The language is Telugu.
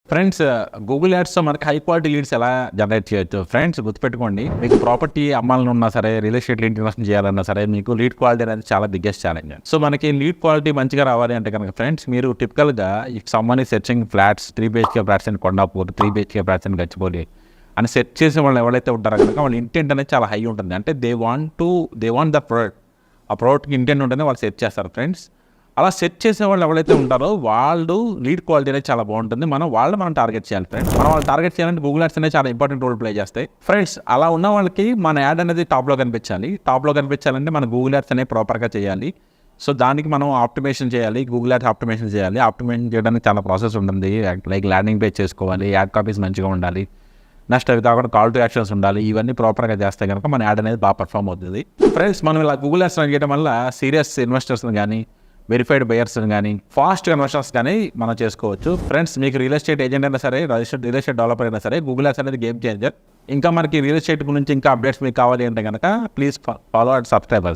ఫ్రెండ్స్ గూగుల్ యాడ్స్‌తో మనకి హై క్వాలిటీ లీడ్స్ ఎలా జనరేట్ చేయొచ్చు? ఫ్రెండ్స్ గుర్తుపెట్టుకోండి. మీకు ప్రాపర్టీ అమ్మాలనున్నా సరే, రియల్ ఎస్టేట్ ఇన్వెస్ట్ చేయాలన్నా సరే, మీకు లీడ్ క్వాలిటీ అనేది చాలా బిగ్గెస్ట్ ఛాలెంజ్. సో మనకి లీడ్ క్వాలిటీ మంచిగా రావాలి అంటే కనుక ఫ్రెండ్స్ మీరు టిపికల్‌గా if someone is searching flats 3 BHK flats in Kondapur, 3 BHK flats in Gachibowli అని సెర్చ్ చేసే వాళ్ళు ఎవరైతే ఉంటారో కనుక వాళ్ళ ఇంటెంట్ అనేది చాలా హై ఉంటుంది. అంటే దే వాంట్ ద ప్రోడక్ట్. ఆ ప్రోడక్ట్‌కి ఇంటెంట్ ఉంటేనే వాళ్ళు సెర్చ్ చేస్తారు ఫ్రెండ్స్. అలా సెట్ చేసే వాళ్ళు ఎవరైతే ఉంటారో వాళ్ళు లీడ్ క్వాలిటీ అనేది చాలా బాగుంటుంది. మనం టార్గెట్ చేయాలి ఫ్రెండ్స్. మనం వాళ్ళు టార్గెట్ చేయాలంటే గూగుల్ యాడ్స్ అనేది చాలా ఇంపార్టెంట్ రోల్ ప్లే చేస్తాయి ఫ్రెండ్స్. అలా ఉన్న వాళ్ళకి మన యాడ్ అనేది టాప్లో కనిపించాలంటే మన గూగుల్ యాడ్స్ అనేవి ప్రాపర్గా చేయాలి. సో దానికి మనం ఆప్టిమేషన్ చేయాలి, గూగుల్ యాడ్స్ ఆప్టిమేషన్ చేయాలి. ఆప్టిమేషన్ చేయడానికి చాలా ప్రాసెస్ ఉంటుంది. లైక్ ల్యాండింగ్ పేజ్ చేసుకోవాలి, యాడ్ కాపీస్ మంచిగా ఉండాలి, నెక్స్ట్ అవి కాకుండా కాల్ టు యాక్షన్స్ ఉండాలి. ఇవన్నీ ప్రాపర్గా చేస్తే కనుక మన యాడ్ అనేది బాగా పర్ఫామ్ అవుతుంది ఫ్రెండ్స్. మనం ఇలా గూగుల్ యాడ్స్ రన్ చేయడం వల్ల సీరియస్ ఇన్వెస్టర్స్ని కానీ, వెరిఫైడ్ బయర్స్ని కానీ, ఫాస్ట్ కన్వర్షన్స్ కానీ మనం చేసుకోవచ్చు ఫ్రెండ్స్. మీకు రియల్ ఎస్టేట్ ఏజెంట్ అయినా సరే, రియల్ ఎస్టేట్ డెవలపర్ అయినా సరే, గూగుల్ యాడ్స్ అనేది గేమ్ చేంజర్. ఇంకా మనకి రియల్ ఎస్టేట్ గురించి ఇంకా అప్డేట్స్ మీకు కావాలి అంటే కనుక ప్లీజ్ ఫాలో అండ్ సబ్స్క్రైబర్స్.